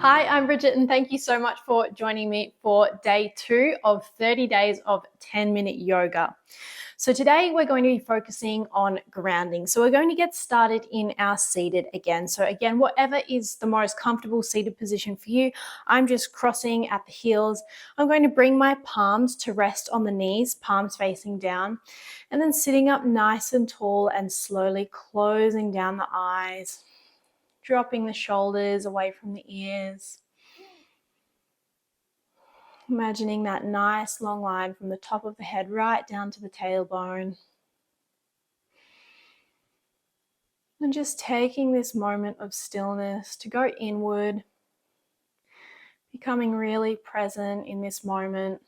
Hi, I'm Bridget, and thank you so much for joining me for day 2 of 30 days of 10-minute yoga. So today we're going to be focusing on grounding. So we're going to get started in our seated again. So again, whatever is the most comfortable seated position for you, I'm just crossing at the heels. I'm going to bring my palms to rest on the knees, palms facing down, and then sitting up nice and tall and slowly closing down the eyes. Dropping the shoulders away from the ears. Imagining that nice long line from the top of the head right down to the tailbone. And just taking this moment of stillness to go inward, becoming really present in this moment,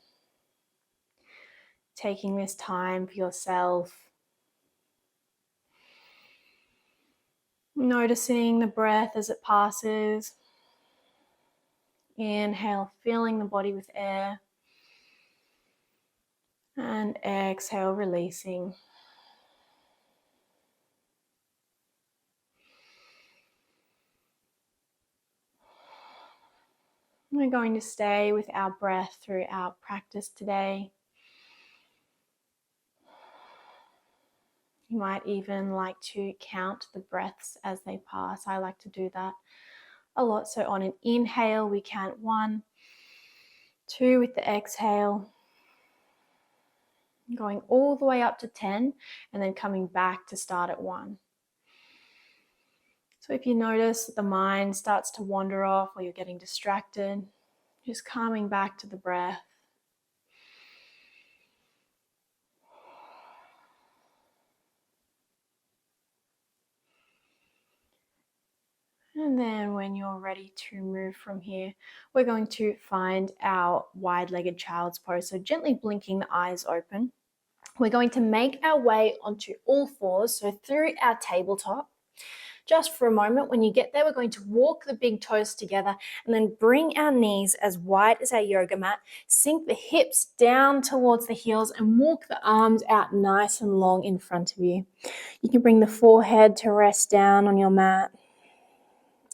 taking this time for yourself. Noticing the breath as it passes. Inhale, filling the body with air. And exhale, releasing. We're going to stay with our breath through our practice today. You might even like to count the breaths as they pass. I like to do that a lot. So on an inhale, we count 1, 2 with the exhale, going all the way up to 10, and then coming back to start at 1. So if you notice that the mind starts to wander off or you're getting distracted, just coming back to the breath. And then when you're ready to move from here, we're going to find our wide-legged child's pose. So gently blinking the eyes open. We're going to make our way onto all fours, so through our tabletop. Just for a moment, when you get there, we're going to walk the big toes together and then bring our knees as wide as our yoga mat, sink the hips down towards the heels and walk the arms out nice and long in front of you. You can bring the forehead to rest down on your mat.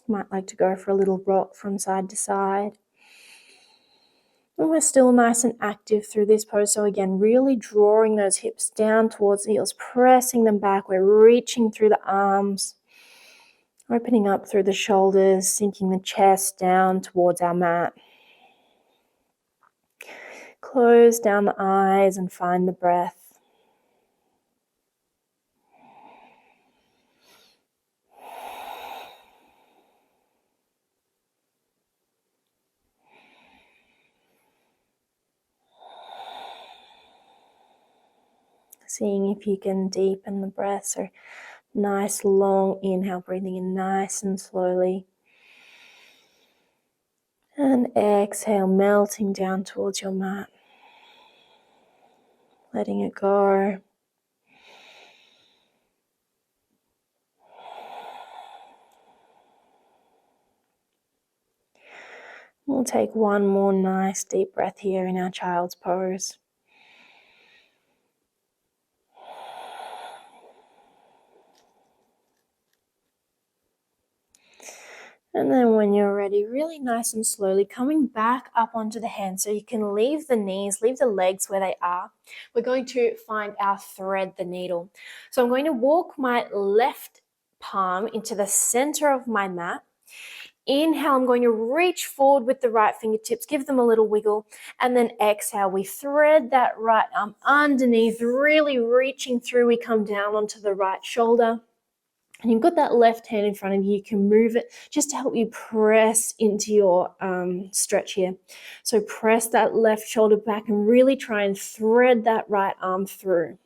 You might like to go for a little rock from side to side. And we're still nice and active through this pose. So again, really drawing those hips down towards the heels, pressing them back. We're reaching through the arms, opening up through the shoulders, sinking the chest down towards our mat. Close down the eyes and find the breath. Seeing if you can deepen the breath. So nice long inhale, breathing in nice and slowly. And exhale, melting down towards your mat. Letting it go. We'll take one more nice deep breath here in our child's pose. And then when you're ready, really nice and slowly coming back up onto the hands so you can leave the knees, leave the legs where they are. We're going to find our thread the needle. So I'm going to walk my left palm into the center of my mat. Inhale, I'm going to reach forward with the right fingertips, give them a little wiggle, and then exhale, we thread that right arm underneath, really reaching through. We come down onto the right shoulder. And you've got that left hand in front of you. You can move it just to help you press into your stretch here. So press that left shoulder back and really try and thread that right arm through.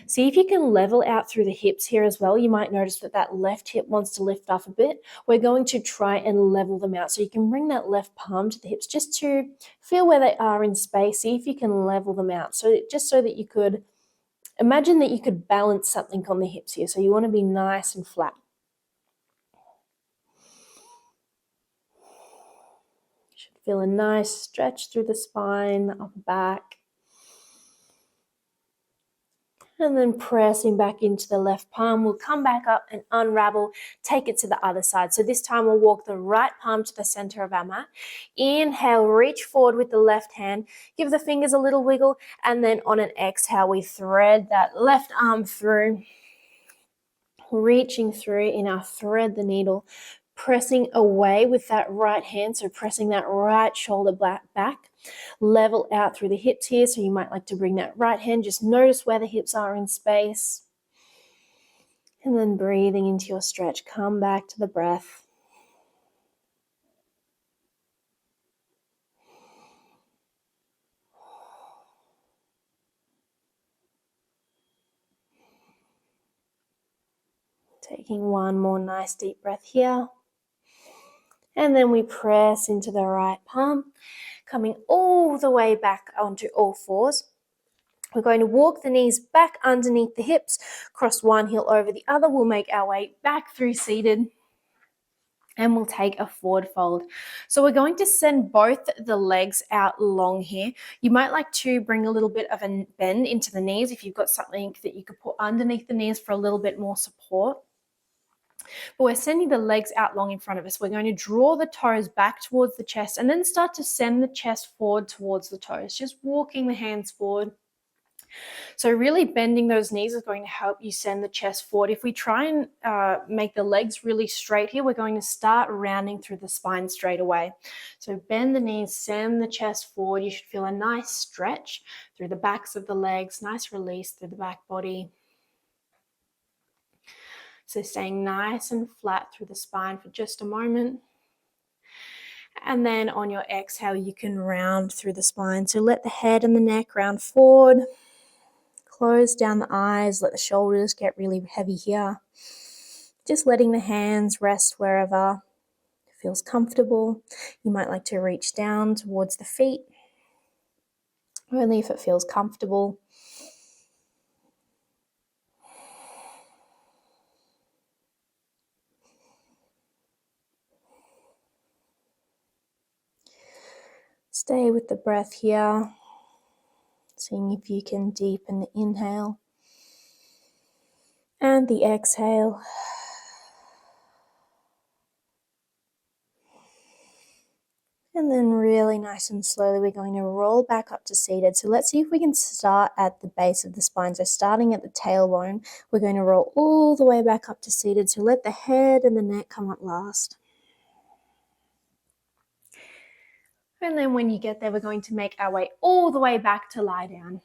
See if you can level out through the hips here as well. You might notice that that left hip wants to lift off a bit. We're going to try and level them out. So you can bring that left palm to the hips just to feel where they are in space. See if you can level them out. So just so that you could imagine that you could balance something on the hips here. So you want to be nice and flat. You should feel a nice stretch through the spine, the upper back. And then pressing back into the left palm, we'll come back up and unravel, take it to the other side. So this time we'll walk the right palm to the center of our mat. Inhale, reach forward with the left hand, give the fingers a little wiggle, and then on an exhale, we thread that left arm through, reaching through in our thread the needle, pressing away with that right hand, so pressing that right shoulder back, level out through the hips here, so you might like to bring that right hand, just notice where the hips are in space, and then breathing into your stretch, come back to the breath. Taking one more nice deep breath here. And then we press into the right palm, coming all the way back onto all fours. We're going to walk the knees back underneath the hips, cross one heel over the other. We'll make our way back through seated, and we'll take a forward fold. So we're going to send both the legs out long here. You might like to bring a little bit of a bend into the knees if you've got something that you could put underneath the knees for a little bit more support. But we're sending the legs out long in front of us. We're going to draw the toes back towards the chest and then start to send the chest forward towards the toes, just walking the hands forward. So really bending those knees is going to help you send the chest forward. If we try and make the legs really straight here, we're going to start rounding through the spine straight away. So bend the knees, send the chest forward. You should feel a nice stretch through the backs of the legs, nice release through the back body. So staying nice and flat through the spine for just a moment. And then on your exhale, you can round through the spine. So let the head and the neck round forward. Close down the eyes, let the shoulders get really heavy here. Just letting the hands rest wherever it feels comfortable. You might like to reach down towards the feet, only if it feels comfortable. Stay with the breath here, seeing if you can deepen the inhale and the exhale. And then really nice and slowly, we're going to roll back up to seated. So let's see if we can start at the base of the spine. So starting at the tailbone, we're going to roll all the way back up to seated. So let the head and the neck come up last. And then when you get there, we're going to make our way all the way back to lie down.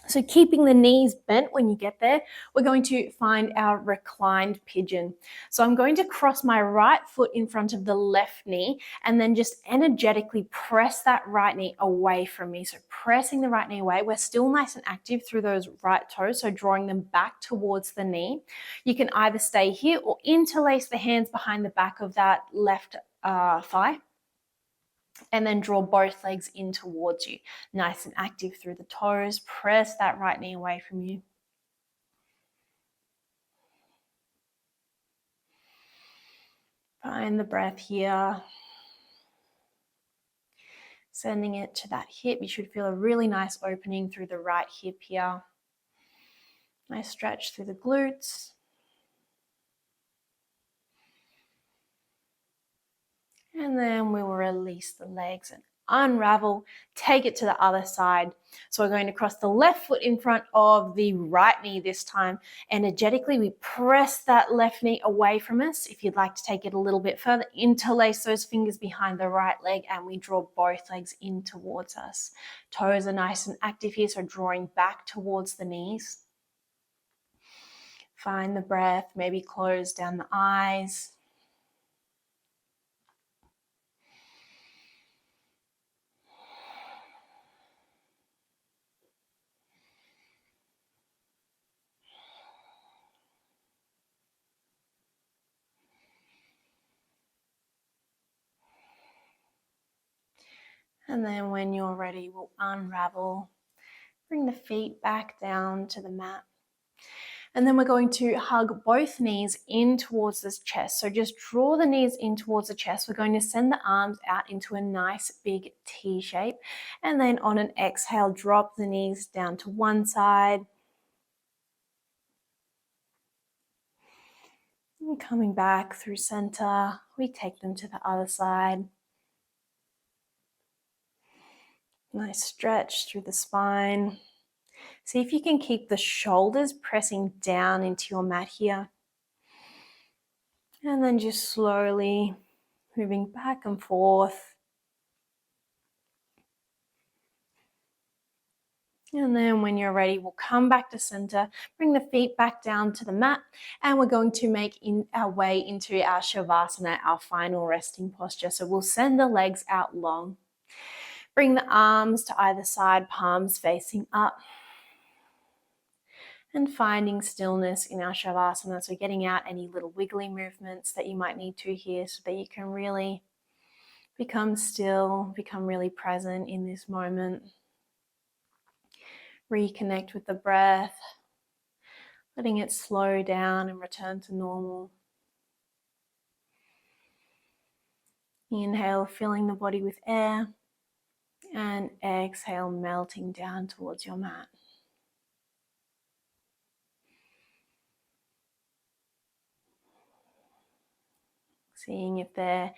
So keeping the knees bent when you get there, we're going to find our reclined pigeon. So I'm going to cross my right foot in front of the left knee and then just energetically press that right knee away from me. So pressing the right knee away. We're still nice and active through those right toes, so drawing them back towards the knee. You can either stay here or interlace the hands behind the back of that left thigh. And then draw both legs in towards you. Nice and active through the toes. Press that right knee away from you. Find the breath here. Sending it to that hip. You should feel a really nice opening through the right hip here. Nice stretch through the glutes. And then we will release the legs and unravel, take it to the other side. So we're going to cross the left foot in front of the right knee this time. Energetically, we press that left knee away from us. If you'd like to take it a little bit further, interlace those fingers behind the right leg and we draw both legs in towards us. Toes are nice and active here, so drawing back towards the knees. Find the breath, maybe close down the eyes. And then when you're ready, we'll unravel. Bring the feet back down to the mat. And then we're going to hug both knees in towards this chest. So just draw the knees in towards the chest. We're going to send the arms out into a nice big T shape. And then on an exhale, drop the knees down to one side. And coming back through center, we take them to the other side. Nice stretch through the spine. See if you can keep the shoulders pressing down into your mat here. And then just slowly moving back and forth. And then when you're ready, we'll come back to center, bring the feet back down to the mat, and we're going to make our way into our Shavasana, our final resting posture. So we'll send the legs out long. Bring the arms to either side, palms facing up. And finding stillness in our Shavasana. So getting out any little wiggly movements that you might need to here so that you can really become still, become really present in this moment. Reconnect with the breath, letting it slow down and return to normal. Inhale, filling the body with air, and exhale, melting down towards your mat. Seeing if there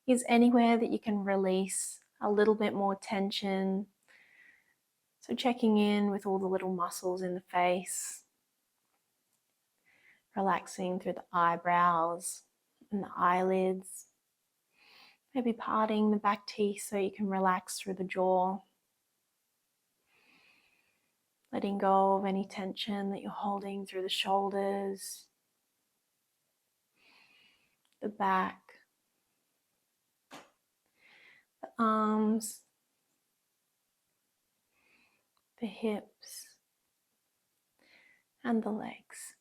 is anywhere that you can release a little bit more tension. So checking in with all the little muscles in the face, relaxing through the eyebrows and the eyelids, maybe parting the back teeth so you can relax through the jaw, letting go of any tension that you're holding through the shoulders, the back, the arms, the hips, and the legs.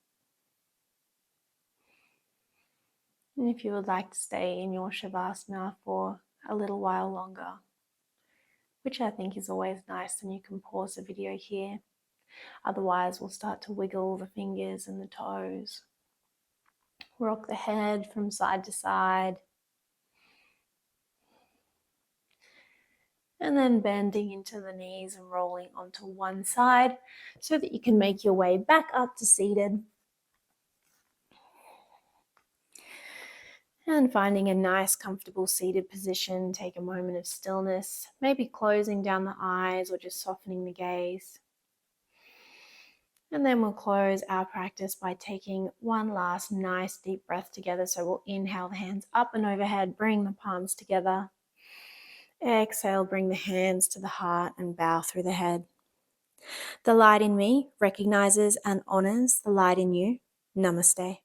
And if you would like to stay in your Shavasana for a little while longer, which I think is always nice, then you can pause the video here. Otherwise, we'll start to wiggle the fingers and the toes. Rock the head from side to side. And then bending into the knees and rolling onto one side so that you can make your way back up to seated. And finding a nice, comfortable seated position, take a moment of stillness, maybe closing down the eyes or just softening the gaze. And then we'll close our practice by taking one last nice deep breath together. So we'll inhale the hands up and overhead, bring the palms together. Exhale, bring the hands to the heart and bow through the head. The light in me recognizes and honors the light in you. Namaste.